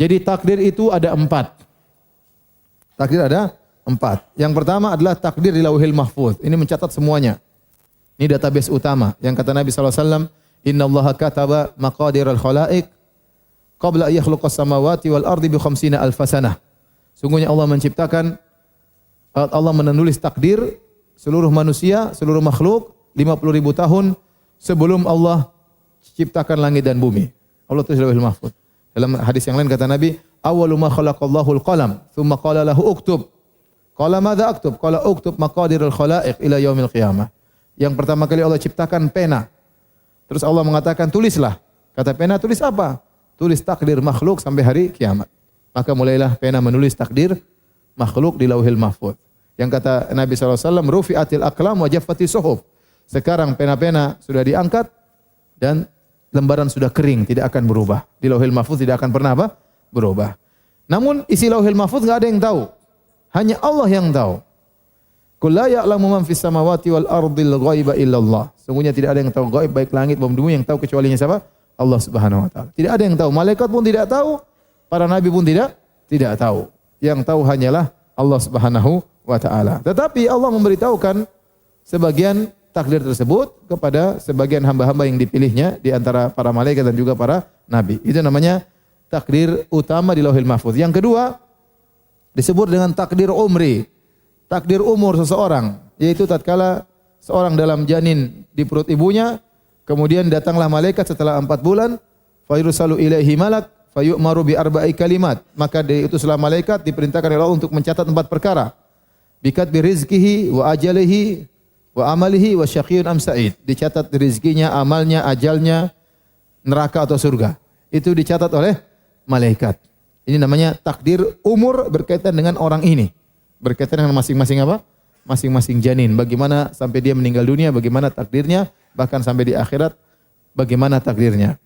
Jadi takdir itu ada 4. Takdir ada 4. Yang pertama adalah takdir di Lauhil Mahfuz. Ini mencatat semuanya. Ini database utama. Yang kata Nabi SAW, Inna allaha kataba maqadiral khalaik qabla yakhluqas samawati wal ardi bi 50 alfasanah. Sungguhnya Allah menciptakan, Allah menulis takdir seluruh manusia, seluruh makhluk 50.000 tahun sebelum Allah ciptakan langit dan bumi. Allah tulis Lauhil Mahfuz. Dalam hadis yang lain kata Nabi, awwalu ma khalaqallahu al-qalam, thumma qala lahu uktub. Qala madza aktub? Qala uktub maqadirul khalaiq ila yaumil qiyamah. Yang pertama kali Allah ciptakan pena. Terus Allah mengatakan tulislah. Kata pena tulis apa? Tulis takdir makhluk sampai hari kiamat. Maka mulailah pena menulis takdir makhluk di Lauhil Mahfuz. Yang kata Nabi SAW, rufi'atil aqlam wa jaffati suhuf. Sekarang pena-pena sudah diangkat dan lembaran sudah kering, tidak akan berubah. Di Lauhil Mahfuz tidak akan pernah apa? Berubah. Namun isi Lauhil Mahfuz enggak ada yang tahu. Hanya Allah yang tahu. Qul la ya'lamu man fis samawati wal ardil ghaiba illallah. Sungguhnya tidak ada yang tahu gaib baik langit maupun bumi, yang tahu kecuali siapa? Allah Subhanahu wa taala. Tidak ada yang tahu, malaikat pun tidak tahu, para nabi pun tidak tahu. Yang tahu hanyalah Allah Subhanahu wa taala. Tetapi Allah memberitahukan sebagian takdir tersebut kepada sebagian hamba-hamba yang dipilihnya di antara para malaikat dan juga para nabi. Itu namanya takdir utama di Lauhil Mahfuz. Yang kedua disebut dengan takdir umri. Takdir umur seseorang, yaitu tatkala seorang dalam janin di perut ibunya, kemudian datanglah malaikat setelah 4 bulan, fayursalu ilaihi malak fayu'maru bi arba'i kalimat. Maka diutuslah malaikat diperintahkan oleh Allah untuk mencatat 4 perkara. Bikat bi rizqihi wa ajalihi wa amalihi wa syaqiyyun am sa'id. Dicatat rezekinya, amalnya, ajalnya, neraka atau surga. Itu dicatat oleh malaikat. Ini namanya takdir umur berkaitan dengan orang ini. Berkaitan dengan masing-masing apa? Masing-masing janin. Bagaimana sampai dia meninggal dunia, bagaimana takdirnya, bahkan sampai di akhirat bagaimana takdirnya.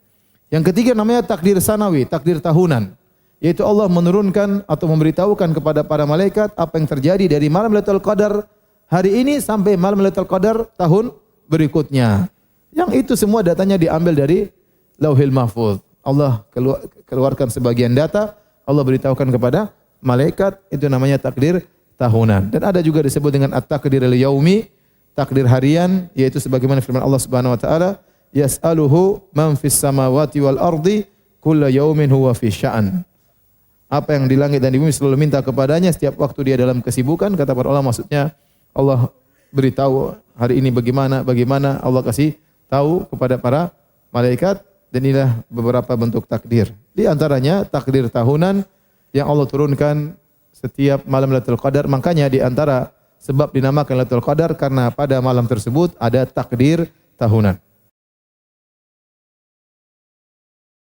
Yang ketiga namanya takdir sanawi, takdir tahunan. Yaitu Allah menurunkan atau memberitahukan kepada para malaikat apa yang terjadi dari malam Lailatul Qadar hari ini sampai malam Lailatul Qadar tahun berikutnya. Yang itu semua datanya diambil dari Lauhil Mahfuz. Allah keluarkan sebagian data, Allah beritahukan kepada malaikat, itu namanya takdir tahunan. Dan ada juga disebut dengan at-takdirul yaumi, takdir harian, yaitu sebagaimana firman Allah Subhanahu wa taala, yas'aluhu man fis samawati wal ardi kullu yaumin huwa fi sya'an. Apa yang di langit dan di bumi selalu minta kepadanya setiap waktu dia dalam kesibukan. Kata para ulama maksudnya Allah beritahu hari ini bagaimana Allah kasih tahu kepada para malaikat, dan inilah beberapa bentuk takdir. Di antaranya takdir tahunan yang Allah turunkan setiap malam Lailatul Qadar. Makanya di antara sebab dinamakan Lailatul Qadar karena pada malam tersebut ada takdir tahunan.